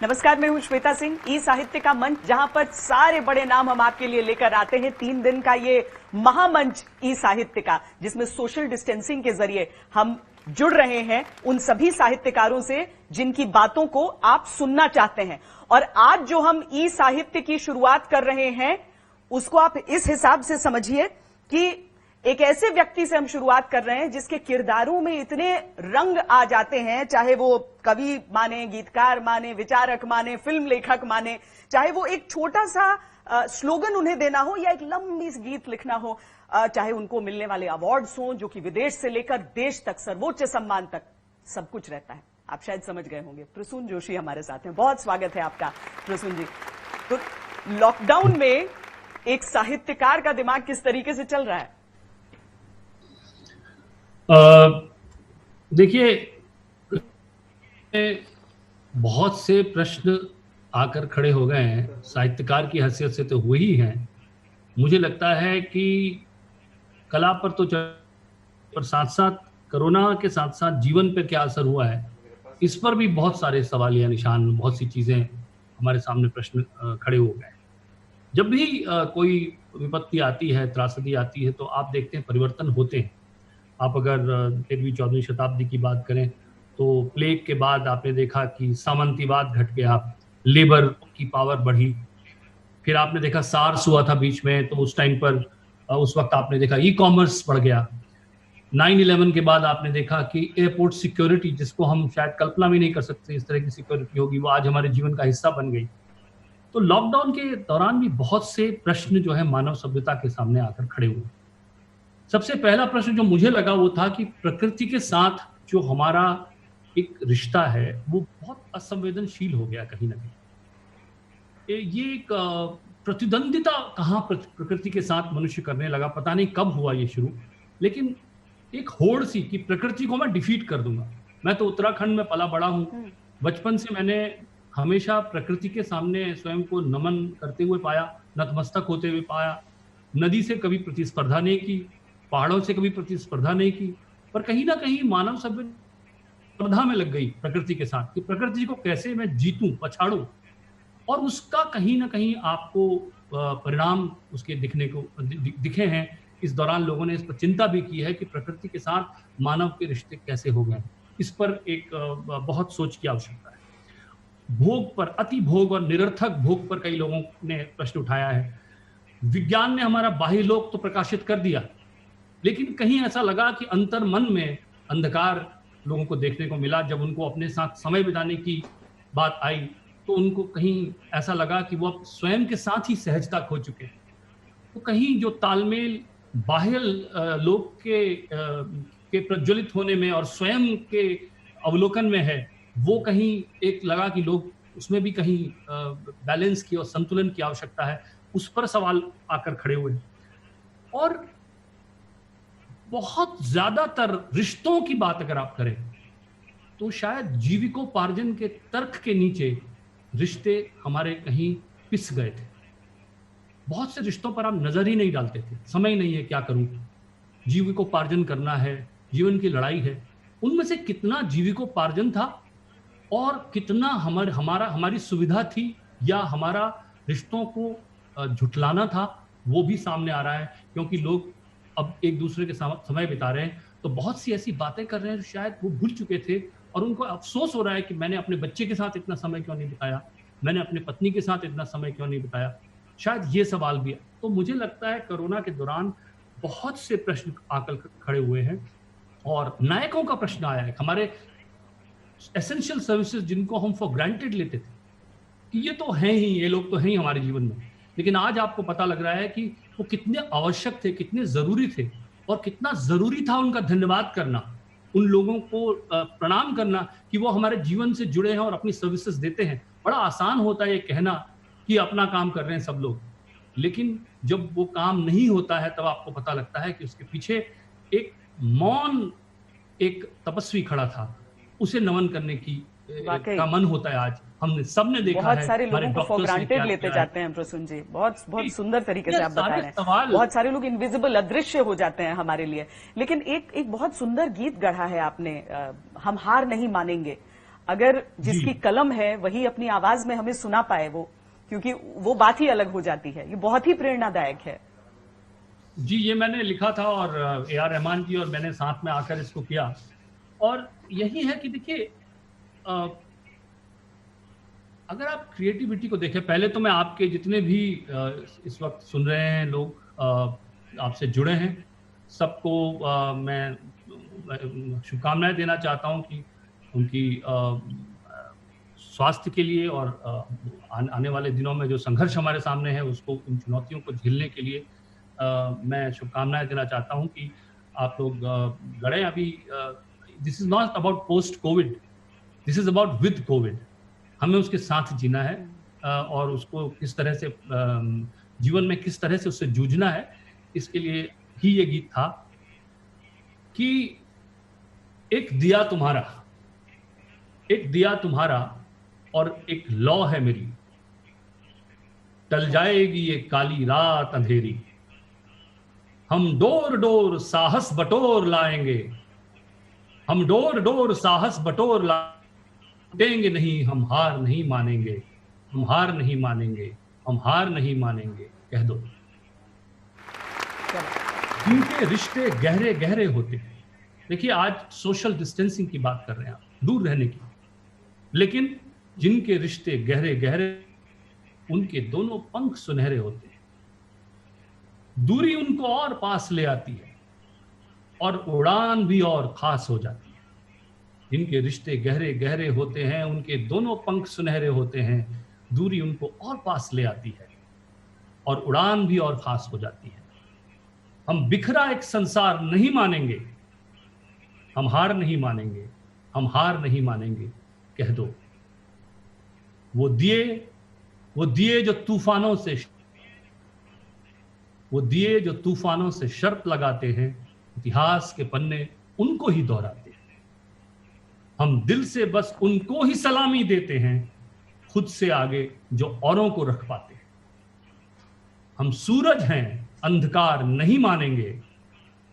नमस्कार, मैं हूं श्वेता सिंह। ई साहित्य का मंच, जहां पर सारे बड़े नाम हम आपके लिए लेकर आते हैं। 3 दिन का ये महामंच ई साहित्य का, जिसमें सोशल डिस्टेंसिंग के जरिए हम जुड़ रहे हैं उन सभी साहित्यकारों से जिनकी बातों को आप सुनना चाहते हैं। और आज जो हम ई साहित्य की शुरुआत कर रहे हैं, उसको आप इस हिसाब से समझिए कि एक ऐसे व्यक्ति से हम शुरुआत कर रहे हैं जिसके किरदारों में इतने रंग आ जाते हैं, चाहे वो कवि माने, गीतकार माने, विचारक माने, फिल्म लेखक माने, चाहे वो एक छोटा सा स्लोगन उन्हें देना हो या एक लंबी गीत लिखना हो, चाहे उनको मिलने वाले अवार्ड्स हों जो कि विदेश से लेकर देश तक, सर्वोच्च सम्मान तक, सब कुछ रहता है। आप शायद समझ गए होंगे। प्रसून जोशी हमारे साथ हैं। बहुत स्वागत है आपका प्रसून जी। तो लॉकडाउन में एक साहित्यकार का दिमाग किस तरीके से चल रहा है? देखिए, बहुत से प्रश्न आकर खड़े हो गए हैं। साहित्यकार की हैसियत से तो हुए ही हैं। मुझे लगता है कि कला पर तो पर साथ साथ कोरोना के साथ साथ जीवन पर क्या असर हुआ है, इस पर भी बहुत सारे सवाल या निशान, बहुत सी चीजें हमारे सामने प्रश्न खड़े हो गए। जब भी कोई विपत्ति आती है, त्रासदी आती है, तो आप देखते हैं परिवर्तन होते हैं। आप अगर 13वीं 14वीं शताब्दी की बात करें तो प्लेग के बाद आपने देखा कि सामंतीवाद घट गया, लेबर की पावर बढ़ी। फिर आपने देखा सार्स हुआ था बीच में, तो उस टाइम पर उस वक्त आपने देखा ई कॉमर्स बढ़ गया। 9/11 के बाद आपने देखा कि एयरपोर्ट सिक्योरिटी, जिसको हम शायद कल्पना भी नहीं कर सकते इस तरह की सिक्योरिटी होगी, वो आज हमारे जीवन का हिस्सा बन गई। तो लॉकडाउन के दौरान भी बहुत से प्रश्न जो है मानव सभ्यता के सामने आकर खड़े हुए। सबसे पहला प्रश्न जो मुझे लगा वो था कि प्रकृति के साथ जो हमारा एक रिश्ता है वो बहुत असंवेदनशील हो गया कहीं ना कहीं। ये एक प्रतिद्वंदिता कहाँ प्रकृति के साथ मनुष्य करने लगा, पता नहीं कब हुआ ये शुरू, लेकिन एक होड़ सी कि प्रकृति को मैं डिफीट कर दूंगा। मैं तो उत्तराखंड में पला बड़ा हूँ। बचपन से मैंने हमेशा प्रकृति के सामने स्वयं को नमन करते हुए पाया, नतमस्तक होते हुए पाया। नदी से कभी प्रतिस्पर्धा नहीं की, पहाड़ों से कभी प्रतिस्पर्धा नहीं की, पर कहीं ना कहीं मानव सभ्यता स्पर्धा में लग गई प्रकृति के साथ कि प्रकृति को कैसे मैं जीतूं, पछाड़ूं। और उसका कहीं ना कहीं आपको परिणाम उसके दिखने को दिखे हैं। इस दौरान लोगों ने इस पर चिंता भी की है कि प्रकृति के साथ मानव के रिश्ते कैसे हो गए। इस पर एक बहुत सोच की आवश्यकता है। भोग पर, अति भोग और निरर्थक भोग पर कई लोगों ने प्रश्न उठाया है। विज्ञान ने हमारा बाह्य लोक तो प्रकाशित कर दिया, लेकिन कहीं ऐसा लगा कि अंतर मन में अंधकार लोगों को देखने को मिला। जब उनको अपने साथ समय बिताने की बात आई तो उनको कहीं ऐसा लगा कि वो अब स्वयं के साथ ही सहजता खो चुके हैं। तो कहीं जो तालमेल बाह्य लोक के प्रज्वलित होने में और स्वयं के अवलोकन में है, वो कहीं एक लगा कि लोग उसमें भी कहीं बैलेंस की और संतुलन की आवश्यकता है। उस पर सवाल आकर खड़े हुए। और बहुत ज्यादातर रिश्तों की बात अगर आप करें तो शायद जीविकोपार्जन के तर्क के नीचे रिश्ते हमारे कहीं पिस गए थे। बहुत से रिश्तों पर आप नजर ही नहीं डालते थे। समय नहीं है, क्या करूं, जीविकोपार्जन करना है, जीवन की लड़ाई है। उनमें से कितना जीविकोपार्जन था और कितना हमारी सुविधा थी या हमारा रिश्तों को झुठलाना था, वो भी सामने आ रहा है। क्योंकि लोग अब एक दूसरे के समय बिता रहे हैं, तो बहुत सी ऐसी बातें कर रहे हैं शायद वो भूल चुके थे और उनको अफसोस हो रहा है कि मैंने अपने बच्चे के साथ इतना समय क्यों नहीं बिताया, मैंने अपने पत्नी के साथ इतना समय क्यों नहीं बिताया। शायद ये सवाल भी है। तो मुझे लगता है कोरोना के दौरान बहुत से प्रश्न आकर खड़े हुए हैं और नायकों का प्रश्न आया है। हमारे एसेंशियल सर्विसेज जिनको हम फॉर ग्रांटेड लेते थे कि ये तो हैं ही, ये लोग तो हैं ही हमारे जीवन में, लेकिन आज आपको पता लग रहा है कि वो कितने आवश्यक थे, कितने जरूरी थे और कितना जरूरी था उनका धन्यवाद करना, उन लोगों को प्रणाम करना कि वो हमारे जीवन से जुड़े हैं और अपनी सर्विसेज देते हैं। बड़ा आसान होता है ये कहना कि अपना काम कर रहे हैं सब लोग, लेकिन जब वो काम नहीं होता है तब आपको पता लगता है कि उसके पीछे एक मौन एक तपस्वी खड़ा था। उसे नमन करने की का मन होता है आज। हमने सबने देखा बहुत है, सारे हमारे लोगों को फॉर डॉक्टर्स ने ग्रांटेड क्या लेते किया है। जाते हैं प्रसून जी, बहुत बहुत जी, सुंदर तरीके ये से आप बता सारे रहे हैं। सवाल बहुत सारे लोग इनविजिबल, अदृश्य हो जाते हैं हमारे लिए। लेकिन एक बहुत सुंदर गीत गढ़ा है आपने, हम हार नहीं मानेंगे। अगर जिसकी जी कलम है वही अपनी आवाज में हमें सुना पाए, वो क्योंकि वो बात ही अलग हो जाती है। ये बहुत ही प्रेरणादायक है। जी, ये मैंने लिखा था और A.R. रहमान जी और मैंने साथ में आकर इसको किया। और यही है कि देखिए, अ, अगर आप क्रिएटिविटी को देखें, पहले तो मैं आपके जितने भी इस वक्त सुन रहे हैं लोग, आपसे जुड़े हैं, सबको मैं शुभकामनाएं देना चाहता हूं कि उनकी स्वास्थ्य के लिए और आने वाले दिनों में जो संघर्ष हमारे सामने है उसको, उन चुनौतियों को झेलने के लिए मैं शुभकामनाएं देना चाहता हूं कि आप लोग लड़ें। अभी this is not about post Covid, this is about with Covid. हमें उसके साथ जीना है और उसको किस तरह से जीवन में किस तरह से उससे जूझना है, इसके लिए ही ये गीत था कि एक दिया तुम्हारा, एक दिया तुम्हारा और एक लौ है मेरी, टल जाएगी ये काली रात अंधेरी, हम डोर डोर साहस बटोर लाएंगे, हम डोर डोर साहस बटोर लाएंगे, नहीं हम हार नहीं मानेंगे, हम हार नहीं मानेंगे, हम हार नहीं मानेंगे, कह दो। जिनके रिश्ते गहरे गहरे होते हैं, देखिए आज सोशल डिस्टेंसिंग की बात कर रहे हैं आप, दूर रहने की, लेकिन जिनके रिश्ते गहरे गहरे, उनके दोनों पंख सुनहरे होते हैं, दूरी उनको और पास ले आती है और उड़ान भी और खास हो जाती है। जिनके रिश्ते गहरे गहरे होते हैं, उनके दोनों पंख सुनहरे होते हैं, दूरी उनको और पास ले आती है और उड़ान भी और खास हो जाती है। हम बिखरा एक संसार नहीं मानेंगे, हम हार नहीं मानेंगे, हम हार नहीं मानेंगे, कह दो। वो दिए जो तूफानों से, वो दिए जो तूफानों से शर्त लगाते हैं, इतिहास के पन्ने उनको ही दोहराते हैं। हम दिल से बस उनको ही सलामी देते हैं, खुद से आगे जो औरों को रख पाते हैं। हम सूरज हैं, अंधकार नहीं मानेंगे,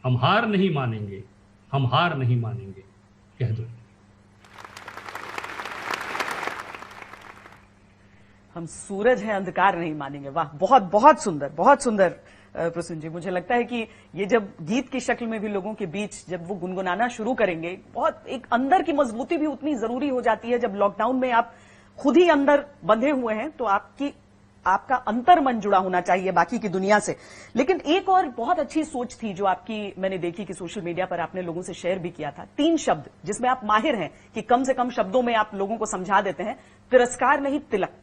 हम हार नहीं मानेंगे, हम हार नहीं मानेंगे, कह दो। हम सूरज हैं, अंधकार नहीं मानेंगे। वाह, बहुत बहुत सुंदर, बहुत सुंदर प्रसून जी। मुझे लगता है कि ये जब गीत की शक्ल में भी लोगों के बीच जब वो गुनगुनाना शुरू करेंगे, बहुत एक अंदर की मजबूती भी उतनी जरूरी हो जाती है। जब लॉकडाउन में आप खुद ही अंदर बंधे हुए हैं तो आपका अंतर मन जुड़ा होना चाहिए बाकी की दुनिया से। लेकिन एक और बहुत अच्छी सोच थी जो आपकी मैंने देखी कि सोशल मीडिया पर आपने लोगों से शेयर भी किया था। 3 शब्द जिसमें आप माहिर हैं कि कम से कम शब्दों में आप लोगों को समझा देते हैं। तिरस्कार नहीं, तिलक।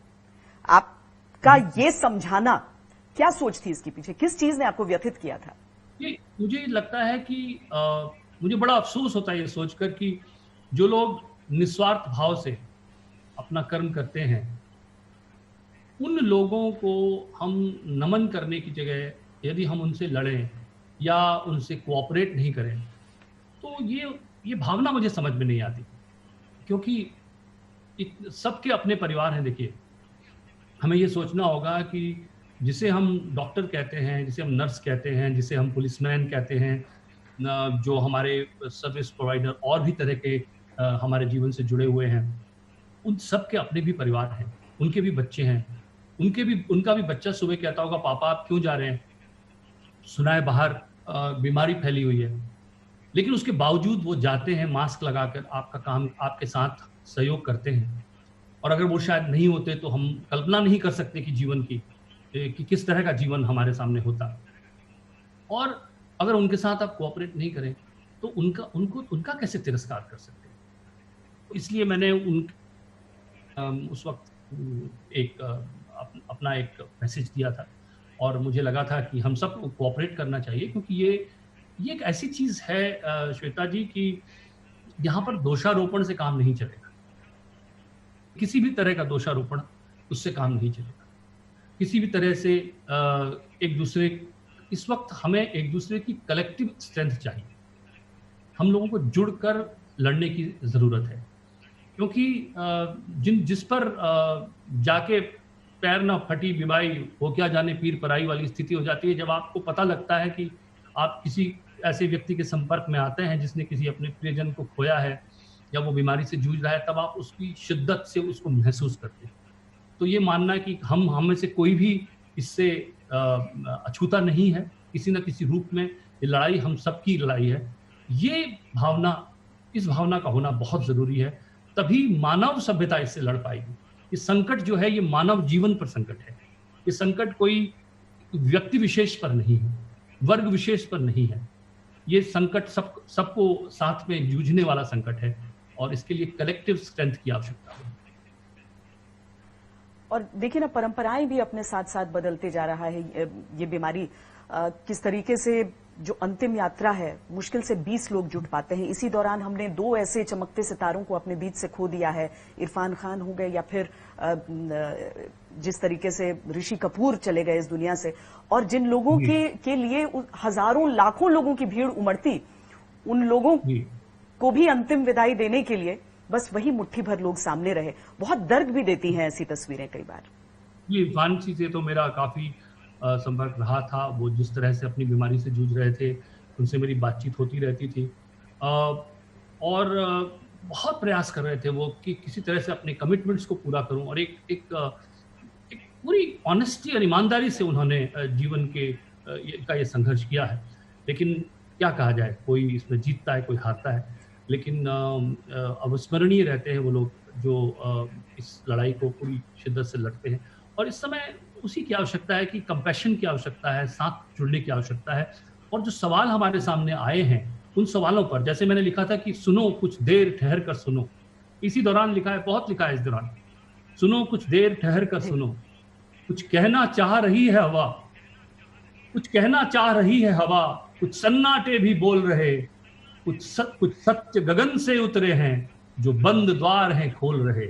आपका ये समझाना, क्या सोच थी इसके पीछे? किस चीज ने आपको व्यथित किया था? ये मुझे लगता है कि मुझे बड़ा अफसोस होता है ये सोचकर कि जो लोग निस्वार्थ भाव से अपना कर्म करते हैं, उन लोगों को हम नमन करने की जगह यदि हम उनसे लड़ें या उनसे कोऑपरेट नहीं करें, तो ये भावना मुझे समझ में नहीं आती। क्योंकि सबके अपने परिवार हैं। देखिए, हमें ये सोचना होगा कि जिसे हम डॉक्टर कहते हैं, जिसे हम नर्स कहते हैं, जिसे हम पुलिसमैन कहते हैं, जो हमारे सर्विस प्रोवाइडर और भी तरह के हमारे जीवन से जुड़े हुए हैं, उन सब के अपने भी परिवार हैं, उनके भी बच्चे हैं, उनका भी बच्चा सुबह कहता होगा, पापा आप क्यों जा रहे हैं, सुना है बाहर बीमारी फैली हुई है, लेकिन उसके बावजूद वो जाते हैं, मास्क लगाकर आपका काम आपके साथ सहयोग करते हैं। और अगर वो शायद नहीं होते तो हम कल्पना नहीं कर सकते कि जीवन की कि किस तरह का जीवन हमारे सामने होता। और अगर उनके साथ आप कोऑपरेट नहीं करें तो उनका कैसे तिरस्कार कर सकते हैं? इसलिए मैंने उस वक्त अपना एक मैसेज दिया था और मुझे लगा था कि हम सबको कोऑपरेट करना चाहिए, क्योंकि ये एक ऐसी चीज है श्वेता जी कि यहाँ पर दोषारोपण से काम नहीं चलेगा। किसी भी तरह का दोषारोपण उससे काम नहीं चलेगा। किसी भी तरह से इस वक्त हमें एक दूसरे की कलेक्टिव स्ट्रेंथ चाहिए। हम लोगों को जुड़कर लड़ने की जरूरत है। क्योंकि जिस पर जाके पैर ना फटी बिबाई हो क्या जाने पीर पराई वाली स्थिति हो जाती है, जब आपको पता लगता है कि आप किसी ऐसे व्यक्ति के संपर्क में आते हैं जिसने किसी अपने प्रियजन को खोया है या वो बीमारी से जूझ रहा है, तब आप उसकी शिद्दत से उसको महसूस करते हैं। तो ये मानना है कि हम में से कोई भी इससे अछूता नहीं है, किसी न किसी रूप में ये लड़ाई हम सबकी लड़ाई है। ये भावना, इस भावना का होना बहुत ज़रूरी है, तभी मानव सभ्यता इससे लड़ पाएगी। ये संकट जो है, ये मानव जीवन पर संकट है। ये संकट कोई व्यक्ति विशेष पर नहीं है, वर्ग विशेष पर नहीं है। ये संकट सबको साथ में जूझने वाला संकट है और इसके लिए कलेक्टिव स्ट्रेंथ की आवश्यकता है। और देखिए ना, परंपराएं भी अपने साथ साथ बदलते जा रहा है। ये बीमारी किस तरीके से, जो अंतिम यात्रा है, मुश्किल से 20 लोग जुट पाते हैं। इसी दौरान हमने 2 ऐसे चमकते सितारों को अपने बीच से खो दिया है। इरफान खान हो गए या फिर जिस तरीके से ऋषि कपूर चले गए इस दुनिया से, और जिन लोगों के लिए हजारों लाखों लोगों की भीड़ उमड़ती, उन लोगों को भी अंतिम विदाई देने के लिए बस वही मुट्ठी भर लोग सामने रहे। बहुत दर्द भी देती हैं ऐसी तस्वीरें कई बार। ये इरफान से तो मेरा काफी संपर्क रहा था। वो जिस तरह से अपनी बीमारी से जूझ रहे थे, उनसे मेरी बातचीत होती रहती थी और बहुत प्रयास कर रहे थे वो कि किसी तरह से अपने कमिटमेंट्स को पूरा करूं, और एक पूरी ऑनेस्टी और ईमानदारी से उन्होंने जीवन का ये संघर्ष किया है। लेकिन क्या कहा जाए, कोई इसमें जीतता है, कोई हारता है, लेकिन अविस्मरणीय रहते हैं वो लोग जो इस लड़ाई को पूरी शिद्दत से लड़ते हैं। और इस समय उसी की आवश्यकता है कि कंपैशन की आवश्यकता है, साथ जुड़ने की आवश्यकता है। और जो सवाल हमारे सामने आए हैं, उन सवालों पर, जैसे मैंने लिखा था कि सुनो कुछ देर ठहर कर सुनो, इसी दौरान लिखा है, बहुत लिखा है इस दौरान, सुनो कुछ देर ठहर कर सुनो, कुछ कहना चाह रही है हवा, कुछ कहना चाह रही है हवा, कुछ सन्नाटे भी बोल रहे, कुछ सत्य गगन से उतरे हैं जो बंद द्वार हैं खोल रहे।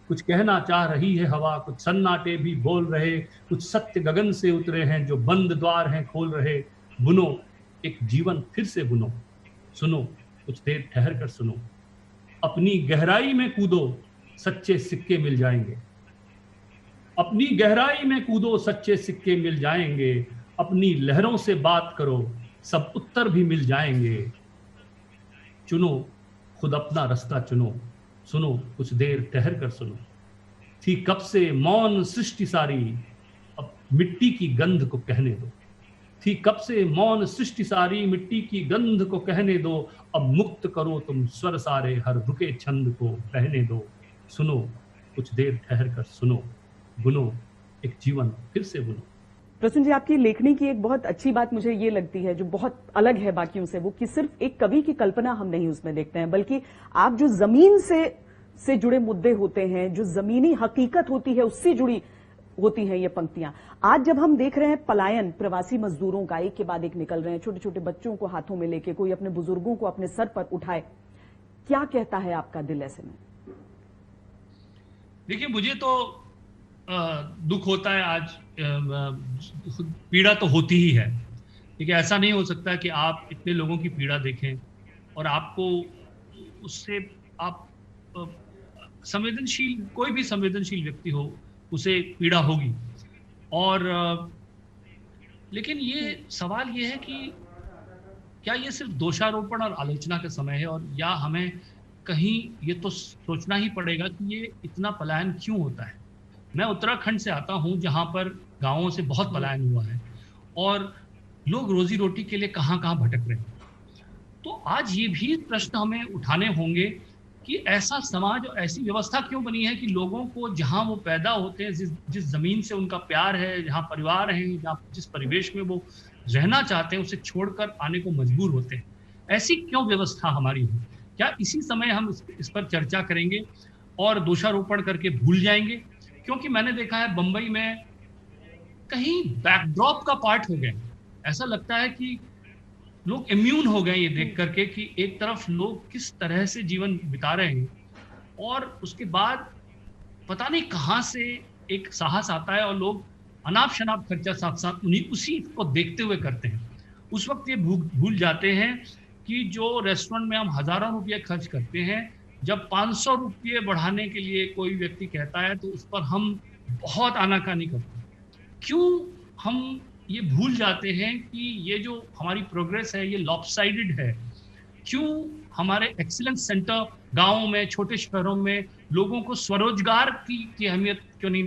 कुछ कहना चाह रही है हवा, कुछ सन्नाटे भी बोल रहे, कुछ सत्य गगन से उतरे हैं जो बंद द्वार हैं खोल रहे। बुनो एक जीवन फिर से बुनो, सुनो कुछ देर ठहर कर सुनो, अपनी गहराई में कूदो सच्चे सिक्के मिल जाएंगे, अपनी गहराई में कूदो सच्चे सिक्के मिल जाएंगे, अपनी लहरों से बात करो सब उत्तर भी मिल जाएंगे। चुनो खुद अपना रास्ता चुनो, सुनो कुछ देर ठहर कर सुनो, थी कब से मौन सृष्टि सारी, अब मिट्टी की गंध को कहने दो, थी कब से मौन सृष्टि सारी, मिट्टी की गंध को कहने दो, अब मुक्त करो तुम स्वर सारे, हर रुके छंद को बहने दो। सुनो कुछ देर ठहर कर सुनो, बुनो एक जीवन फिर से बुनो। प्रसून जी, आपकी लेखनी की एक बहुत अच्छी बात मुझे ये लगती है, जो बहुत अलग है बाकियों से, वो कि सिर्फ एक कवि की कल्पना हम नहीं उसमें देखते हैं, बल्कि आप जो जमीन से जुड़े मुद्दे होते हैं, जो जमीनी हकीकत होती है, उससे जुड़ी होती हैं ये पंक्तियां। आज जब हम देख रहे हैं पलायन प्रवासी मजदूरों का, एक के बाद एक निकल रहे हैं, छोटे छोटे बच्चों को हाथों में लेके, कोई अपने बुजुर्गों को अपने सर पर उठाए, क्या कहता है आपका दिल ऐसे में? देखिए, मुझे तो दुख होता है, आज पीड़ा तो होती ही है, लेकिन ऐसा नहीं हो सकता कि आप इतने लोगों की पीड़ा देखें और आपको उससे, आप संवेदनशील, कोई भी संवेदनशील व्यक्ति हो, उसे पीड़ा होगी। और लेकिन ये सवाल ये है कि क्या ये सिर्फ दोषारोपण और आलोचना का समय है, और या हमें कहीं ये तो सोचना ही पड़ेगा कि ये इतना पलायन क्यों होता है। मैं उत्तराखंड से आता हूं, जहां पर गांवों से बहुत पलायन हुआ है और लोग रोजी रोटी के लिए कहां कहां भटक रहे हैं। तो आज ये भी प्रश्न हमें उठाने होंगे कि ऐसा समाज और ऐसी व्यवस्था क्यों बनी है कि लोगों को जहां वो पैदा होते हैं, जिस जमीन से उनका प्यार है, जहां परिवार है, जहां जिस परिवेश में वो रहना चाहते हैं, उसे छोड़कर आने को मजबूर होते हैं। ऐसी क्यों व्यवस्था हमारी है? क्या इसी समय हम इस पर चर्चा करेंगे और दोषारोपण करके भूल जाएंगे? क्योंकि मैंने देखा है बंबई में कहीं बैकड्रॉप का पार्ट हो गए। ऐसा लगता है कि लोग इम्यून हो गए ये देख करके कि एक तरफ लोग किस तरह से जीवन बिता रहे हैं, और उसके बाद पता नहीं कहां से एक साहस आता है और लोग अनाप शनाप खर्चा साथ साथ उसी को देखते हुए करते हैं। उस वक्त ये भूल जाते हैं कि जो रेस्टोरेंट में हम हजारों रुपये खर्च करते हैं, जब 500 रुपये बढ़ाने के लिए कोई व्यक्ति कहता है तो उस पर हम बहुत आनाकानी करते हैं। क्यों हम ये भूल जाते हैं कि ये जो हमारी प्रोग्रेस है ये लॉपसाइडेड है? क्यों हमारे एक्सीलेंस सेंटर गांवों में, छोटे शहरों में लोगों को स्वरोजगार की अहमियत क्यों नहीं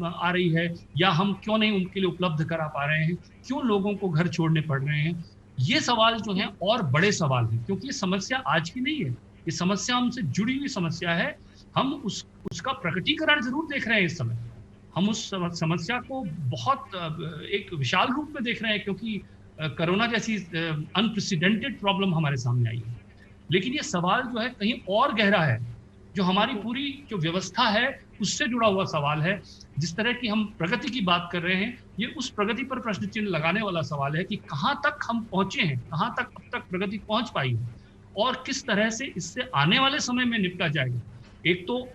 आ रही है, या हम क्यों नहीं उनके लिए उपलब्ध करा पा रहे हैं? क्यों लोगों को घर छोड़ने पड़ रहे हैं? ये सवाल जो हैं और बड़े सवाल हैं, क्योंकि ये समस्या आज की नहीं है, ये समस्या हमसे जुड़ी हुई समस्या है। हम उसका प्रकटीकरण जरूर देख रहे हैं इस समय, हम उस समस्या को बहुत एक विशाल रूप में देख रहे हैं, क्योंकि कोरोना जैसी अनप्रेसिडेंटेड प्रॉब्लम हमारे सामने आई है। लेकिन ये सवाल जो है कहीं और गहरा है, जो हमारी पूरी जो व्यवस्था है उससे जुड़ा हुआ सवाल है। जिस तरह की हम प्रगति की बात कर रहे हैं, ये उस प्रगति पर प्रश्न चिन्ह लगाने वाला सवाल है कि कहाँ तक हम पहुंचे हैं, कहाँ तक अब तक प्रगति पहुंच पाई है, और किस तरह से इससे आने वाले समय में निपटा जाएगा। एक तो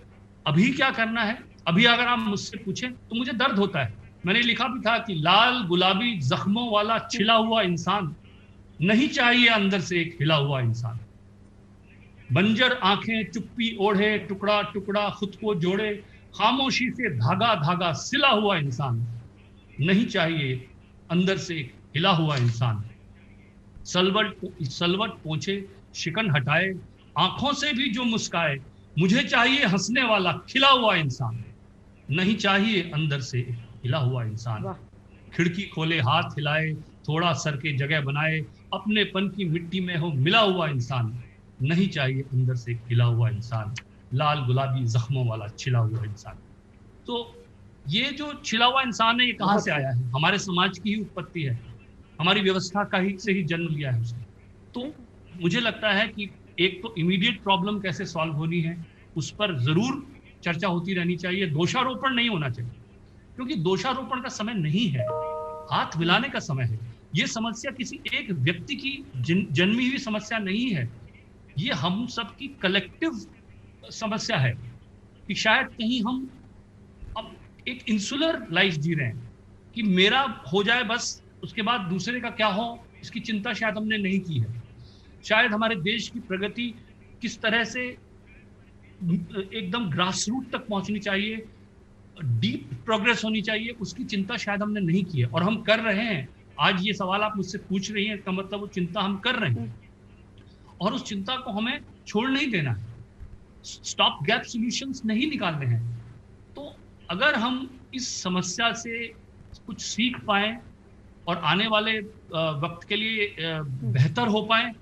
अभी क्या करना है, अभी अगर आप मुझसे पूछें तो मुझे दर्द होता है। मैंने लिखा भी था कि लाल गुलाबी जख्मों वाला छिला हुआ इंसान नहीं चाहिए, अंदर से एक हिला हुआ इंसान। बंजर आंखें चुप्पी ओढ़े, टुकड़ा टुकड़ा खुद को जोड़े, खामोशी से धागा धागा सिला हुआ इंसान नहीं चाहिए, अंदर से एक हिला हुआ इंसान। सलवट पोंछे, शिकन हटाए, आंखों से भी जो मुस्काए, मुझे चाहिए हंसने वाला खिला हुआ इंसान, नहीं चाहिए अंदर से एक हिला हुआ इंसान। खिड़की खोले, हाथ हिलाए, थोड़ा सर के जगह बनाए, अपनेपन की मिट्टी में हो मिला हुआ इंसान, नहीं चाहिए अंदर से खिला हुआ इंसान। लाल गुलाबी जख्मों वाला छिला हुआ इंसान। तो ये जो छिला हुआ इंसान है, ये कहाँ से आया है? हमारे समाज की ही उत्पत्ति है, हमारी व्यवस्था का ही से ही जन्म लिया है उसने। तो मुझे लगता है कि एक तो इमीडिएट प्रॉब्लम कैसे सॉल्व होनी है, उस पर जरूर चर्चा होती रहनी चाहिए। दोषारोपण नहीं होना चाहिए, क्योंकि दोषारोपण का समय नहीं है, हाथ मिलाने का समय है। ये समस्या किसी एक व्यक्ति की जन्मी हुई समस्या नहीं है, ये हम सबकी कलेक्टिव समस्या है कि शायद कहीं हम अब एक इंसुलर लाइफ जी रहे हैं कि मेरा हो जाए बस, उसके बाद दूसरे का क्या हो इसकी चिंता शायद हमने नहीं की है। शायद हमारे देश की प्रगति किस तरह से एकदम ग्रास रूट तक पहुंचनी चाहिए, डीप प्रोग्रेस होनी चाहिए, उसकी चिंता शायद हमने नहीं की है, और हम कर रहे हैं। आज ये सवाल आप मुझसे पूछ रही हैं, इसका मतलब वो चिंता हम कर रहे हैं, और उस चिंता को हमें छोड़ नहीं देना है, स्टॉप गैप सॉल्यूशंस नहीं निकालने हैं। तो अगर हम इस समस्या से कुछ सीख पाए और आने वाले वक्त के लिए बेहतर हो पाए,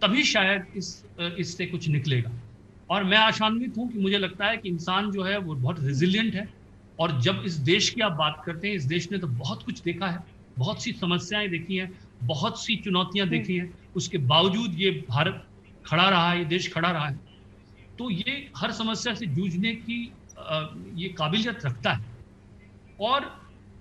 तभी शायद इससे कुछ निकलेगा। और मैं आशान्वित हूं कि मुझे लगता है कि इंसान जो है वो बहुत रेजिलिएंट है, और जब इस देश की आप बात करते हैं, इस देश ने तो बहुत कुछ देखा है, बहुत सी समस्याएं देखी हैं, बहुत सी चुनौतियां देखी हैं, उसके बावजूद ये भारत खड़ा रहा है, ये देश खड़ा रहा है। तो ये हर समस्या से जूझने की ये काबिलियत रखता है, और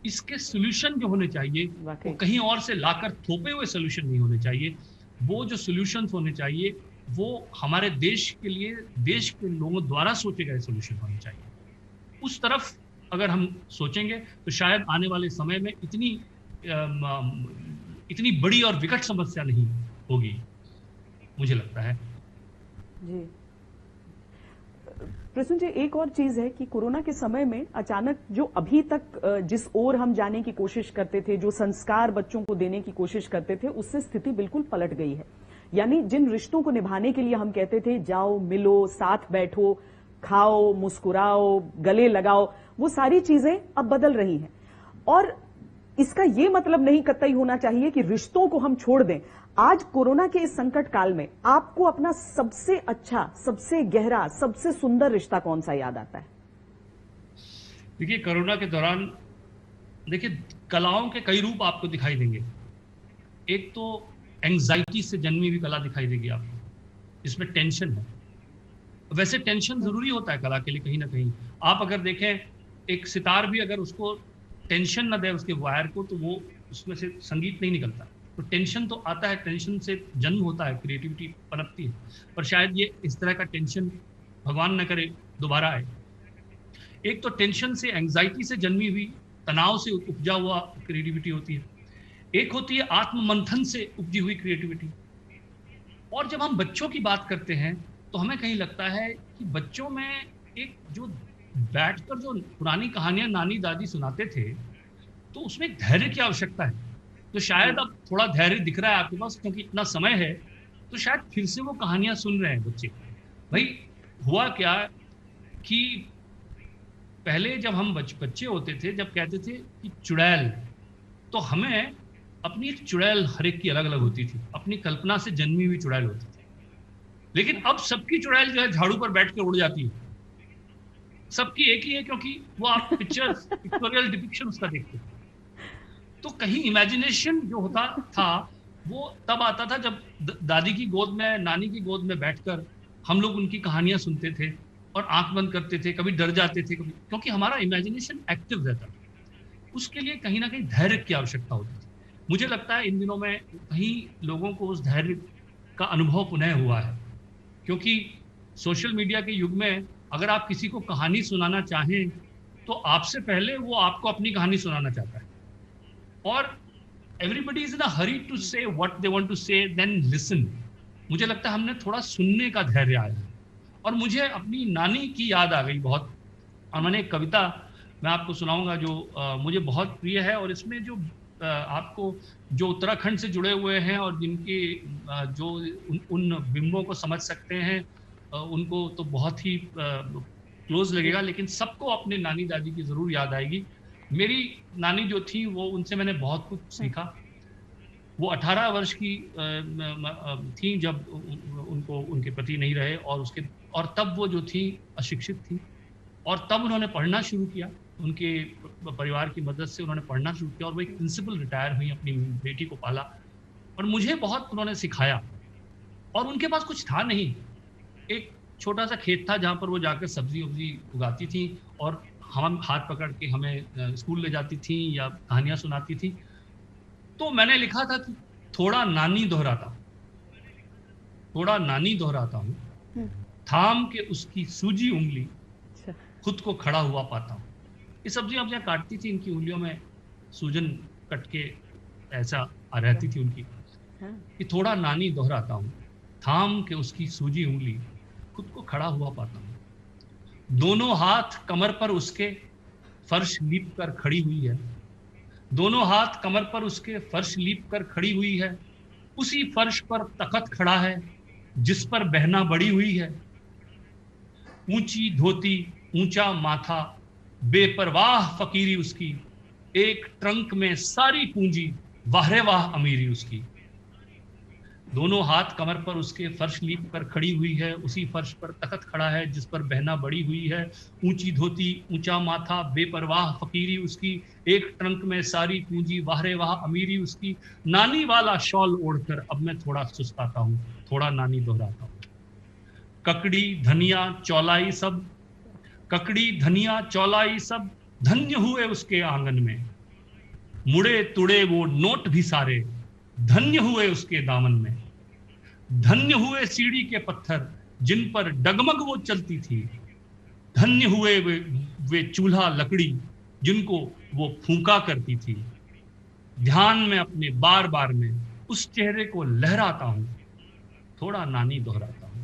इसके सॉल्यूशन जो होने चाहिए वो कहीं और से लाकर थोपे हुए सॉल्यूशन नहीं होने चाहिए। वो जो सॉल्यूशंस होने चाहिए वो हमारे देश के लिए, देश के लोगों द्वारा सोचे गए सॉल्यूशन होने चाहिए। उस तरफ अगर हम सोचेंगे तो शायद आने वाले समय में इतनी बड़ी और विकट समस्या नहीं होगी, मुझे लगता है। जी प्रसून जी, एक और चीज है कि कोरोना के समय में अचानक जो अभी तक जिस ओर हम जाने की कोशिश करते थे, जो संस्कार बच्चों को देने की कोशिश करते थे, उससे स्थिति बिल्कुल पलट गई है। यानी जिन रिश्तों को निभाने के लिए हम कहते थे जाओ मिलो, साथ बैठो, खाओ, मुस्कुराओ, गले लगाओ, वो सारी चीजें अब बदल रही हैं। और इसका ये मतलब नहीं कतई होना चाहिए कि रिश्तों को हम छोड़ दें। आज कोरोना के इस संकट काल में आपको अपना सबसे अच्छा, सबसे गहरा, सबसे सुंदर रिश्ता कौन सा याद आता है? देखिए, कोरोना के दौरान देखिए कलाओं के कई रूप आपको दिखाई देंगे। एक तो एंग्जाइटी से जन्मी हुई कला दिखाई देगी आपको, इसमें टेंशन है। वैसे टेंशन जरूरी होता है कला के लिए कहीं ना कहीं। आप अगर देखें, एक सितार भी अगर उसको टेंशन ना दे उसके वायर को, तो वो उसमें से संगीत नहीं निकलता। तो टेंशन तो आता है, टेंशन से जन्म होता है, क्रिएटिविटी पनपती है। पर शायद ये इस तरह का टेंशन भगवान न करे दोबारा आए। एक तो टेंशन से, एंग्जाइटी से जन्मी हुई, तनाव से उपजा हुआ क्रिएटिविटी होती है। एक होती है आत्म मंथन से उपजी हुई क्रिएटिविटी। और जब हम बच्चों की बात करते हैं तो हमें कहीं लगता है कि बच्चों में एक जो बैठकर जो पुरानी कहानियां नानी दादी सुनाते थे, तो उसमें एक धैर्य की आवश्यकता है। तो शायद अब थोड़ा धैर्य दिख रहा है आपके पास, क्योंकि इतना समय है, तो शायद फिर से वो कहानियां सुन रहे हैं बच्चे। भाई हुआ क्या कि पहले जब हम बच्चे होते थे, जब कहते थे कि चुड़ैल, तो हमें अपनी एक चुड़ैल हर एक की अलग अलग होती थी, अपनी कल्पना से जन्मी हुई चुड़ैल होती थी। लेकिन अब सबकी चुड़ैल जो है झाड़ू पर बैठ के उड़ जाती है, सबकी एक ही है, क्योंकि वो आप पिक्चोरियल डिपिक्शन उसका देखते थे। तो कहीं इमेजिनेशन जो होता था वो तब आता था जब दादी की गोद में, नानी की गोद में बैठकर हम लोग उनकी कहानियां सुनते थे और आंख बंद करते थे, कभी डर जाते थे, कभी, क्योंकि हमारा इमेजिनेशन एक्टिव रहता था। उसके लिए कहीं ना कहीं धैर्य की आवश्यकता होती थी। मुझे लगता है इन दिनों में कहीं लोगों को उस धैर्य का अनुभव पुनः हुआ है, क्योंकि सोशल मीडिया के युग में अगर आप किसी को कहानी सुनाना चाहें तो आपसे पहले वो आपको अपनी कहानी सुनाना चाहता है, और everybody is in a hurry to say what they want to say, then listen. मुझे लगता है हमने थोड़ा सुनने का धैर्य आया, और मुझे अपनी नानी की याद आ गई बहुत। और मैंने एक कविता मैं आपको सुनाऊंगा जो मुझे बहुत प्रिय है, और इसमें जो आपको जो उत्तराखंड से जुड़े हुए हैं और जिनके जो उन बिंबों को समझ सकते हैं उनको तो बहुत ही क्लोज लगेगा, लेकिन सबको अपने नानी दादी की जरूर याद आएगी। मेरी नानी जो थी वो, उनसे मैंने बहुत कुछ सीखा। वो 18 वर्ष की थी जब उनको उनके पति नहीं रहे, और तब वो जो थी अशिक्षित थी, और तब उन्होंने पढ़ना शुरू किया। उनके परिवार की मदद से उन्होंने पढ़ना शुरू किया, और वो एक प्रिंसिपल रिटायर हुई, अपनी बेटी को पाला, और मुझे बहुत उन्होंने सिखाया। और उनके पास कुछ था नहीं, एक छोटा सा खेत था जहाँ पर वो जाकर सब्जी वब्जी उगाती थी, और हम हाथ पकड़ के हमें स्कूल ले जाती थी या कहानियां सुनाती थी। तो मैंने लिखा था कि थोड़ा नानी दोहराता हूँ, थाम के उसकी सूजी उंगली, खुद को खड़ा हुआ पाता हूँ। ये सब्जियां अब काटती थी, इनकी उंगलियों में सूजन कट के ऐसा रहती थी उनकी, कि थोड़ा नानी दोहराता हूँ, थाम के उसकी सूजी उंगली, खुद को खड़ा हुआ पाता हूँ। दोनों हाथ कमर पर उसके फर्श लीप कर खड़ी हुई है, दोनों हाथ कमर पर उसके फर्श लीप कर खड़ी हुई है। उसी फर्श पर तखत खड़ा है जिस पर बहना बड़ी हुई है। ऊंची धोती, ऊंचा माथा, बेपरवाह फकीरी उसकी, एक ट्रंक में सारी पूंजी, वाह वाह अमीरी उसकी। दोनों हाथ कमर पर उसके फर्श लीप कर खड़ी हुई है, उसी फर्श पर तखत खड़ा है जिस पर बहना बड़ी हुई है। ऊंची धोती, ऊंचा माथा, बेपरवाह फकीरी उसकी, एक ट्रंक में सारी पूंजी, वाहरे वाह अमीरी उसकी। नानी वाला शॉल ओढ़कर अब मैं थोड़ा सुस्ताता हूँ, थोड़ा नानी दोहराता हूँ। ककड़ी धनिया चौलाई सब, ककड़ी धनिया चौलाई सब, धन्य हुए उसके आंगन में। मुड़े तुड़े वो नोट भी सारे, धन्य हुए उसके दामन में। धन्य हुए सीढ़ी के पत्थर जिन पर डगमग वो चलती थी, धन्य हुए वे चूल्हा लकड़ी जिनको वो फूंका करती थी। ध्यान में अपने बार बार में उस चेहरे को लहराता हूं, थोड़ा नानी दोहराता हूं।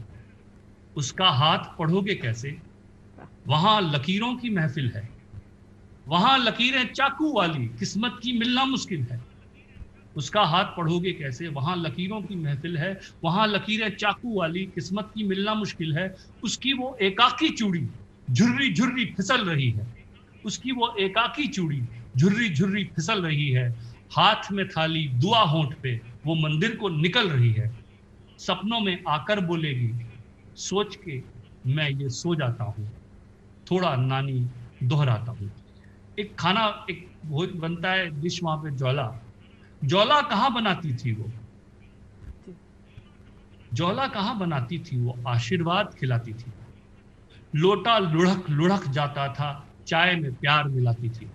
उसका हाथ पढ़ोगे कैसे, वहां लकीरों की महफिल है, वहां लकीरें चाकू वाली, किस्मत की मिलना मुश्किल है। उसका हाथ पढ़ोगे कैसे, वहां लकीरों की महफिल है, वहां लकीरें चाकू वाली, किस्मत की मिलना मुश्किल है। उसकी वो एकाकी चूड़ी झुर्री झुर्री फिसल रही है, उसकी वो एकाकी चूड़ी झुर्री झुर्री फिसल रही है। हाथ में थाली दुआ होंठ पे, वो मंदिर को निकल रही है। सपनों में आकर बोलेगी, सोच के मैं ये सो जाता हूँ, थोड़ा नानी दोहराता हूँ। एक खाना, एक भोज बनता है, डिश वहां पे ज्वाला। ज्वाला कहाँ बनाती थी वो, ज्वाला कहाँ बनाती थी वो, आशीर्वाद खिलाती थी। लोटा लुढ़क लुढ़क जाता था, चाय में प्यार मिलाती थी।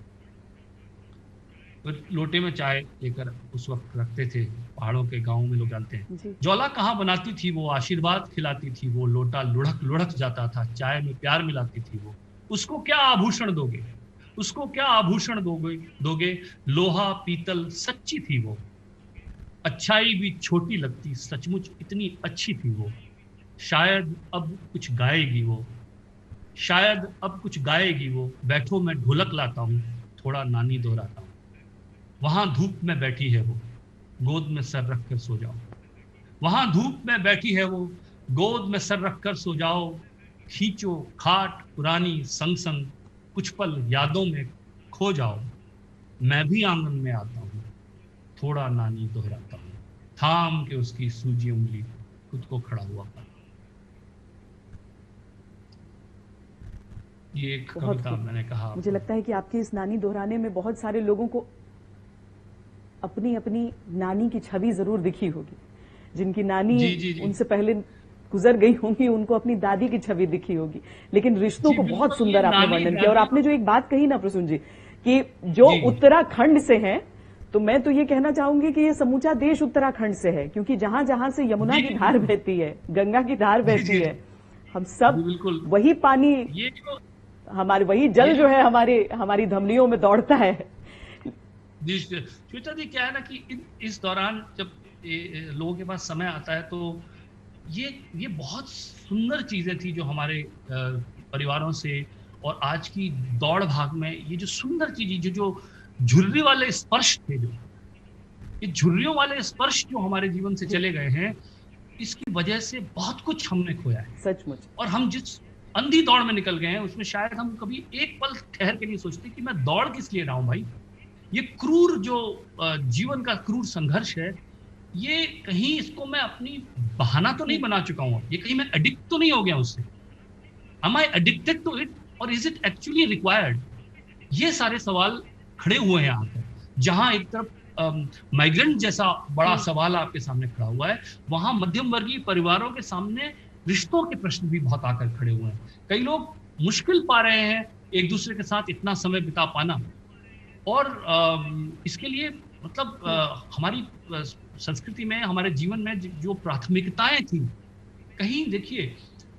तो लोटे में चाय लेकर उस वक्त रखते थे, पहाड़ों के गांव में लोग जानते हैं। ज्वाला कहाँ बनाती थी वो, आशीर्वाद खिलाती थी वो। लोटा लुढ़क लुढ़क जाता था, चाय में प्यार मिलाती थी वो। उसको क्या आभूषण दोगे, उसको क्या आभूषण दोगे, लोहा पीतल सच्ची थी वो। अच्छाई भी छोटी लगती, सचमुच इतनी अच्छी थी वो। शायद अब कुछ गाएगी वो, शायद अब कुछ गाएगी वो, बैठो मैं ढोलक लाता हूँ, थोड़ा नानी दोहराता हूँ। वहां धूप में बैठी है वो, गोद में सर रख कर सो जाओ। वहां धूप में बैठी है वो, गोद में सर रख कर सो जाओ। खींचो खाट पुरानी संग संग, कुछ पल यादों में खो जाओ। मैं भी आंगन में आता हूँ, थोड़ा नानी दोहराता हूँ, थाम के उसकी सूजी उंगली खुद को खड़ा हुआ पाता। ये एक बहुत कविता खूब। मैंने कहा। मुझे लगता है कि आपकी इस नानी दोहराने में बहुत सारे लोगों को अपनी अपनी नानी की छवि जरूर दिखी होगी। जिनकी नानी जी जी जी उनसे पहले गुजर गई होंगी, उनको अपनी दादी की छवि दिखी होगी। लेकिन रिश्तों जी को बहुत बिल्कुल, ये सुंदर आपने नानी वर्णन किया। और दादी। आपने जो एक बात कही ना प्रसून जी, कि जो जी उत्तराखंड से हैं, तो मैं तो ये कहना चाहूंगी कि ये समूचा देश उत्तराखंड से है, क्योंकि जहां जहां से यमुना जी की जी धार बिल्कुल। बहती है, गंगा की धार जी बहती जी है, जी हम जी सब बिल्कुल। वही पानी, ये जो हमारे वही ये जल जो जो है हमारे हमारी धमनियों में दौड़ता है। जी श्वेता जी, क्या है ना कि इस दौरान जब लोगों के पास समय आता है, तो ये बहुत सुंदर चीजें थी जो हमारे परिवारों से, और आज की दौड़ भाग में ये जो सुंदर चीज, जो झुर्री वाले स्पर्श थे, जो ये झुर्रियों वाले स्पर्श जो हमारे जीवन से जी, चले गए हैं, इसकी वजह से बहुत कुछ हमने खोया है। सचमुच। और हम जिस अंधी दौड़ में निकल गए हैं, उसमें शायद हम कभी एक पल ठहर के नहीं सोचते कि मैं दौड़ किस लिए रहा हूं भाई। ये क्रूर जो जीवन का क्रूर संघर्ष है, ये कहीं इसको मैं अपनी बहाना तो नहीं बना चुका हूं, ये कहीं मैं एडिक्ट तो नहीं हो गया उससे। Am I addicted to it, और इज इट एक्चुअली रिक्वायर्ड? ये सारे सवाल खड़े हुए हैं यहाँ पर। जहां एक तरफ माइग्रेंट जैसा बड़ा सवाल आपके सामने खड़ा हुआ है, वहां मध्यम वर्गीय परिवारों के सामने रिश्तों के प्रश्न भी बहुत आकर खड़े हुए हैं। कई लोग मुश्किल पा रहे हैं एक दूसरे के साथ इतना समय बिता पाना। और इसके लिए मतलब हमारी संस्कृति में, हमारे जीवन में जो प्राथमिकताएं थी, कहीं देखिए,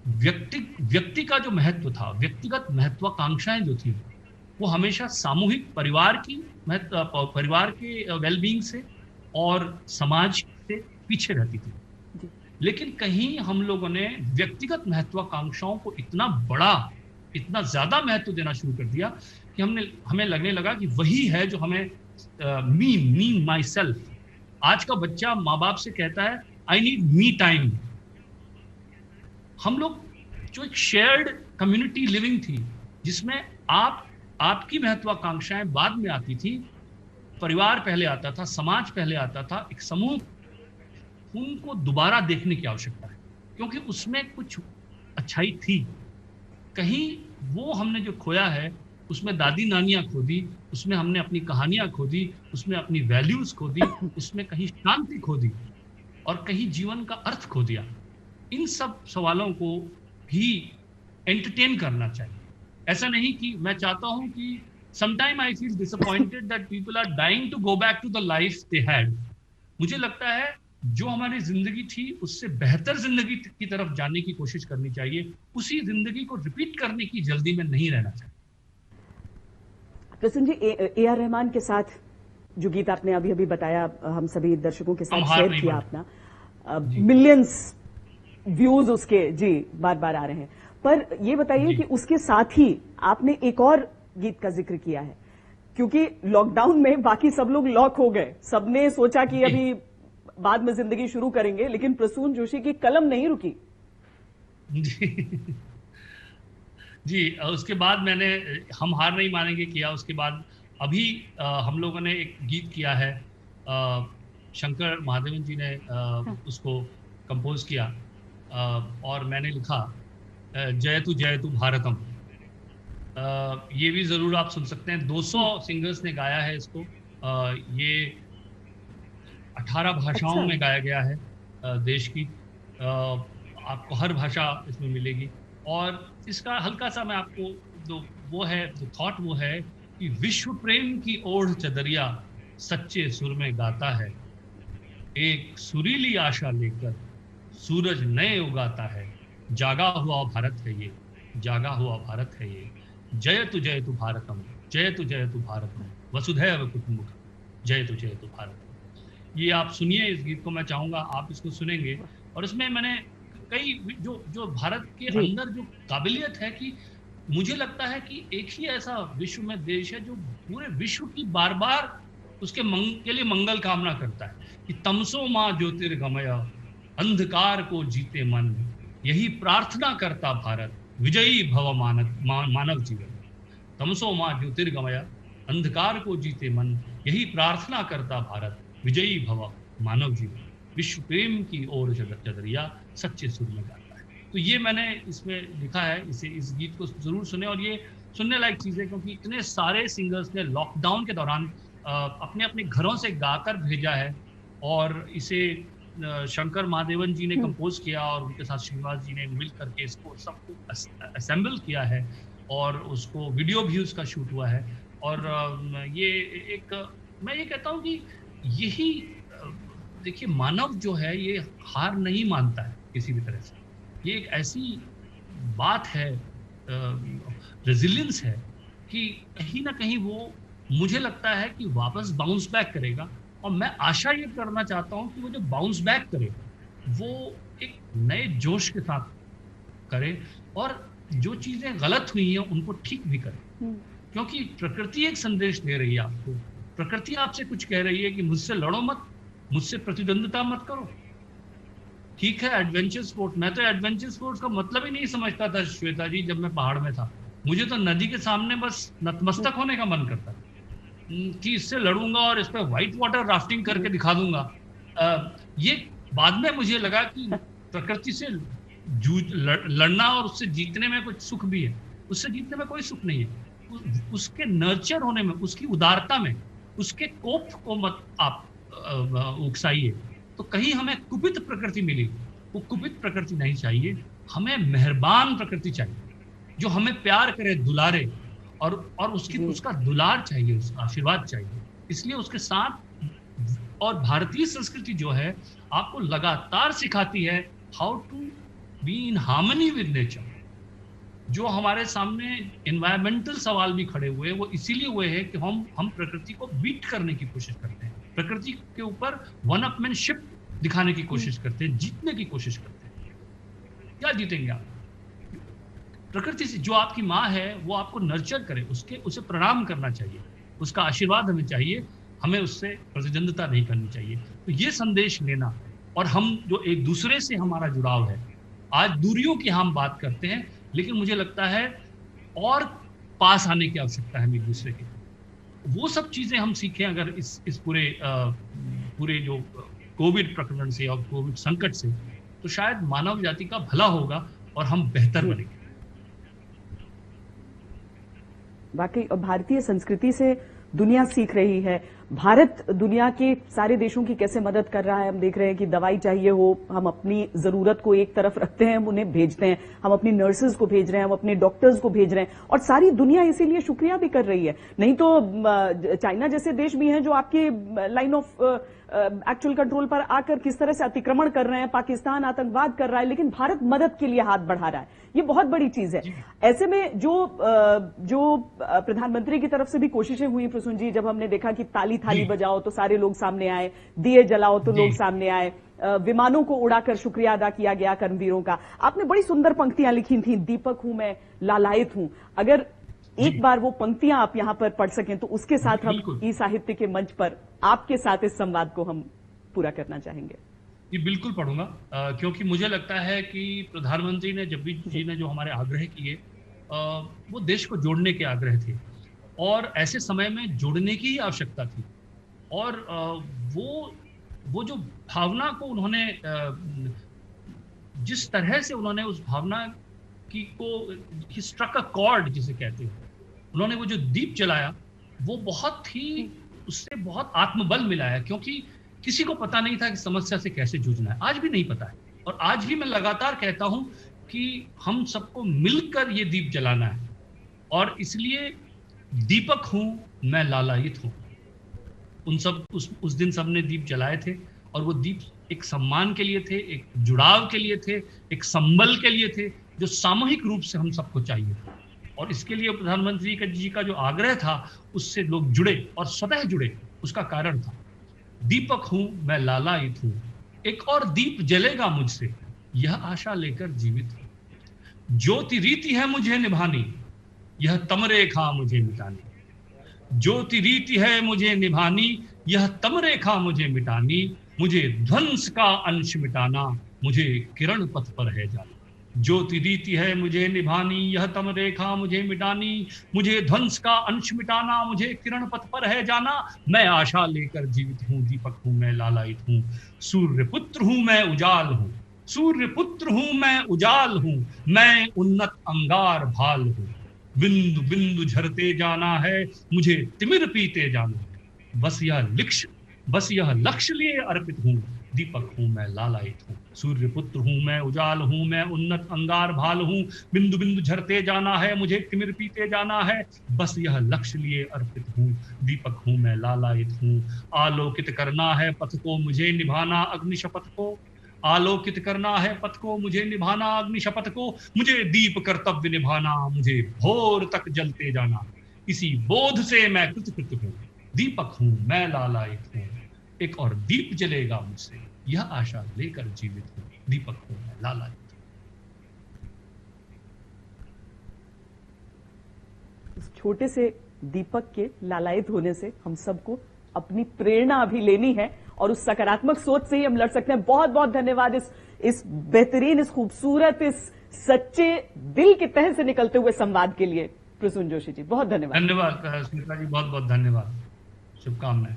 व्यक्ति का जो महत्व था, व्यक्तिगत महत्वाकांक्षाएं जो थी, वो हमेशा सामूहिक परिवार की परिवार के वेलबींग से और समाज से पीछे रहती थी। जी, लेकिन कहीं हम लोगों ने व्यक्तिगत महत्वाकांक्षाओं को इतना बड़ा, इतना ज्यादा महत्व देना शुरू कर दिया कि हमें लगने लगा कि वही है जो हमें मी माई सेल्फ। आज का बच्चा माँ बाप से कहता है आई नीड मी टाइम। हम लोग जो एक शेयर्ड कम्युनिटी लिविंग थी, जिसमें आपकी महत्वाकांक्षाएं बाद में आती थी, परिवार पहले आता था, समाज पहले आता था, एक समूह, उनको दोबारा देखने की आवश्यकता है, क्योंकि उसमें कुछ अच्छाई थी। कहीं वो हमने जो खोया है, उसमें दादी नानियां खो दी, उसमें हमने अपनी कहानियां खो दी, उसमें अपनी वैल्यूज खो दी, उसमें कहीं शांति खो दी, और कहीं जीवन का अर्थ खो दिया। इन सब सवालों को भी एंटरटेन करना चाहिए। ऐसा नहीं कि मैं चाहता हूं कि sometime I feel disappointed that people are dying to go back to the life they had. मुझे लगता है जो हमारी जिंदगी थी, उससे बेहतर जिंदगी की तरफ जाने की कोशिश करनी चाहिए। उसी जिंदगी को रिपीट करने की जल्दी में नहीं रहना चाहिए। प्रसून जी, ए आर रहमान के साथ जो गीत आपने अभी अभी बताया, हम सभी दर्शकों के हम साथ हार शेयर नहीं किया मानते। अपना, जी मिलियंस व्यूज उसके जी बार बार आ रहे हैं। पर ये बताइए जी कि उसके साथ ही आपने एक और गीत का जिक्र किया है, क्योंकि लॉकडाउन में बाकी सब लोग लॉक हो गए, सबने सोचा कि जी अभी बाद में जिंदगी शुरू करेंगे, लेकिन प्रसून जोशी की कलम नहीं रुकी। जी जी, उसके बाद मैंने हम हार नहीं मानेंगे किया। उसके बाद अभी हम लोगों ने एक गीत किया है, शंकर महादेवन जी ने उसको कंपोज किया, और मैंने लिखा, जय तू भारतम। ये भी जरूर आप सुन सकते हैं। 200 सिंगर्स ने गाया है इसको। ये 18 भाषाओं अच्छा, में गाया गया है देश की। आपको हर भाषा इसमें मिलेगी। और इसका हल्का सा मैं आपको जो थॉट वो है कि विश्व प्रेम की ओढ़ चदरिया सच्चे सुर में गाता है, एक सुरीली आशा लेकर सूरज नए उगाता है, जागा हुआ भारत है ये, जागा हुआ भारत है ये, जय तु भारतम, जय तु भारतम, वसुधैव कुटुंबकम, जय तु भारतम। ये आप सुनिए, इस गीत को मैं चाहूंगा आप इसको सुनेंगे। और इसमें मैंने कई जो जो भारत के जी। अंदर जो काबिलियत है कि मुझे लगता है कि एक ही ऐसा विश्व में देश है जो पूरे विश्व की बार बार उसके के लिए मंगल कामना करता है कि तमसो माँ ज्योतिर्गमय, अंधकार को जीते मन, यही प्रार्थना करता भारत, विजयी भव मानव जीवन। तमसो माँ ज्योतिर्गमय, अंधकार को जीते मन, यही प्रार्थना करता भारत, विजयी भव मानव जीवन। विश्व प्रेम की ओर चदरिया, सच्चे सुर में गाता है। तो ये मैंने इसमें लिखा है, इस गीत को जरूर सुने, और ये सुनने लायक चीज है क्योंकि इतने सारे सिंगर्स ने लॉकडाउन के दौरान अपने अपने घरों से गाकर भेजा है, और इसे शंकर महादेवन जी ने कंपोज किया और उनके साथ श्रीनिवास जी ने मिल करके इसको सबको असेंबल किया है, और उसको वीडियो भी उसका शूट हुआ है। और ये एक, मैं ये कहता हूँ कि यही देखिए, मानव जो है ये हार नहीं मानता है किसी भी तरह से। ये एक ऐसी बात है, रेजिलियंस है, कि कहीं ना कहीं वो, मुझे लगता है कि वापस बाउंस बैक करेगा। और मैं आशा ये करना चाहता हूँ कि वो जो बाउंस बैक करे वो एक नए जोश के साथ करे, और जो चीजें गलत हुई हैं उनको ठीक भी करे। क्योंकि प्रकृति एक संदेश दे रही है आपको, प्रकृति आपसे कुछ कह रही है कि मुझसे लड़ो मत, मुझसे प्रतिद्वंदिता मत करो। ठीक है, एडवेंचर स्पोर्ट, मैं तो एडवेंचर स्पोर्ट्स का मतलब ही नहीं समझता था श्वेता जी जब मैं पहाड़ में था। मुझे तो नदी के सामने बस नतमस्तक होने का मन करता कि इससे लड़ूंगा और इस पर व्हाइट वाटर राफ्टिंग करके दिखा दूंगा। ये बाद में मुझे लगा कि प्रकृति से लड़ना और उससे जीतने में कुछ सुख भी है, उससे जीतने में कोई सुख नहीं है। उसके नर्चर होने में, उसकी उदारता में, उसके कोप को मत आप उकसाइए। तो कहीं हमें कुपित प्रकृति मिली, वो कुपित प्रकृति नहीं चाहिए, हमें मेहरबान प्रकृति चाहिए जो हमें प्यार करे, दुलारे, और उसका दुलार चाहिए, उसका आशीर्वाद चाहिए। इसलिए उसके साथ, और भारतीय संस्कृति जो है आपको लगातार सिखाती है how to be in harmony with nature. जो हमारे सामने एनवायरमेंटल सवाल भी खड़े हुए, वो इसीलिए हुए हैं कि हम प्रकृति को बीट करने की कोशिश करते हैं, प्रकृति के ऊपर वन अपमैनशिप दिखाने की कोशिश करते हैं, जीतने की कोशिश करते हैं। क्या जीतेंगे आप? प्रकृति से जो आपकी माँ है वो आपको नर्चर करे, उसे प्रणाम करना चाहिए, उसका आशीर्वाद हमें चाहिए, हमें उससे प्रतिद्वंदिता नहीं करनी चाहिए। तो ये संदेश लेना, और हम जो एक दूसरे से हमारा जुड़ाव है, आज दूरियों की हम बात करते हैं, लेकिन मुझे लगता है और पास आने की आवश्यकता है एक दूसरे के। वो सब चीजें हम सीखें अगर इस पूरे जो कोविड प्रकरण से और कोविड संकट से, तो शायद मानव जाति का भला होगा और हम बेहतर बनेंगे। वाकई, और भारतीय संस्कृति से दुनिया सीख रही है। भारत दुनिया के सारे देशों की कैसे मदद कर रहा है। हम देख रहे हैं कि दवाई चाहिए हो, हम अपनी जरूरत को एक तरफ रखते हैं, हम उन्हें भेजते हैं, हम अपनी नर्सेज को भेज रहे हैं, हम अपने डॉक्टर्स को भेज रहे हैं, और सारी दुनिया इसीलिए शुक्रिया भी कर रही है। नहीं तो चाइना जैसे देश भी हैं जो आपके लाइन ऑफ एक्चुअल कंट्रोल पर आकर किस तरह से अतिक्रमण कर रहे हैं, पाकिस्तान आतंकवाद कर रहा है, लेकिन भारत मदद के लिए हाथ बढ़ा रहा है। ये बहुत बड़ी चीज है। ऐसे में जो प्रधानमंत्री की तरफ से भी कोशिशें हुई प्रसून जी, जब हमने देखा कि ताली थाली बजाओ तो सारे लोग सामने आए, दिए जलाओ तो लोग सामने आए, विमानों को उड़ाकर शुक्रिया अदा किया गया कर्मवीरों का। आपने बड़ी सुंदर पंक्तियां लिखी थी, दीपक हूं मैं, लालायित हूं। अगर एक बार वो पंक्तियां आप यहां पर पढ़ सकें तो उसके साथ हम ई साहित्य के मंच पर आपके साथ इस संवाद को हम पूरा करना चाहेंगे। ये बिल्कुल पढ़ूंगा, क्योंकि मुझे लगता है कि प्रधानमंत्री ने जब भी जी ने जो हमारे आग्रह किए, वो देश को जोड़ने के आग्रह थे, और ऐसे समय में जोड़ने की ही आवश्यकता थी। और वो जो भावना को उन्होंने, जिस तरह से उन्होंने उस भावना की को स्ट्रक अ कॉर्ड जिसे कहते हैं, उन्होंने वो जो दीप जलाया, वो बहुत ही, उससे बहुत आत्मबल मिला है, क्योंकि किसी को पता नहीं था कि समस्या से कैसे जूझना है। आज भी नहीं पता है, और आज भी मैं लगातार कहता हूं कि हम सबको मिलकर ये दीप जलाना है, और इसलिए दीपक हूं मैं, लालायित हूं। उस दिन सबने दीप जलाए थे, और वो दीप एक सम्मान के लिए थे, एक जुड़ाव के लिए थे, एक संबल के लिए थे, जो सामूहिक रूप से हम सबको चाहिए। और इसके लिए प्रधानमंत्री जी का जो आग्रह था, उससे लोग जुड़े और स्वतः जुड़े, उसका कारण था दीपक हूं मैं, लालायित हूं, एक और दीप जलेगा मुझसे, यह आशा लेकर जीवित हूं। ज्योति रीति है मुझे निभानी, यह तमरेखा मुझे मिटानी। ज्योति रीति है मुझे निभानी, यह तमरेखा मुझे मिटानी। मुझे ध्वंस का अंश मिटाना, मुझे किरण पथ पर है जाना। ज्योति रीति है मुझे निभानी, यह तमरेखा मुझे मिटानी। मुझे ध्वंस का अंश मिटाना, मुझे किरण पथ पर है जाना। मैं आशा लेकर जीवित हूँ, दीपक हूँ मैं लालायित हूँ। सूर्य पुत्र हूँ मैं उजाल हूँ, सूर्य पुत्र हूँ मैं उजाल हूँ। मैं उन्नत अंगार भाल हूँ। बिंदु बिंदु झरते जाना है, मुझे तिमिर पीते जाना है। बस यह लक्ष्य लिए अर्पित हूँ, दीपक हूँ मैं लालायित हूँ। सूर्य पुत्र हूँ मैं उजाल हूँ, मैं उन्नत अंगार भाल हूँ। बिंदु बिंदु झरते जाना है, मुझे तिमिर पीते जाना है। बस यह लक्ष्य लिए अर्पित हूँ, दीपक हूँ मैं लालायित हूँ। आलोकित करना है पथ को मुझे निभाना अग्नि शपथ को। आलोकित करना है पथ को मुझे निभाना अग्नि शपथ को। मुझे दीप कर्तव्य निभाना, मुझे भोर तक जलते जाना। इसी बोध से मैं कृतकृत हूँ, दीपक हूँ मैं लालायित हूँ। एक और दीप जलेगा मुझसे, यह आशा लेकर जीवित हूँ, दीपक हूँ मैं लालायित हूँ। इस छोटे से दीपक के लालायित होने से हम सबको अपनी प्रेरणा अभी लेनी है और उस सकारात्मक सोच से ही हम लड़ सकते हैं। बहुत बहुत धन्यवाद इस बेहतरीन, इस खूबसूरत, इस सच्चे दिल के तह से निकलते हुए संवाद के लिए प्रसून जोशी जी, बहुत धन्यवाद। धन्यवाद स्मिता जी, बहुत बहुत धन्यवाद। शुभकामनाएं।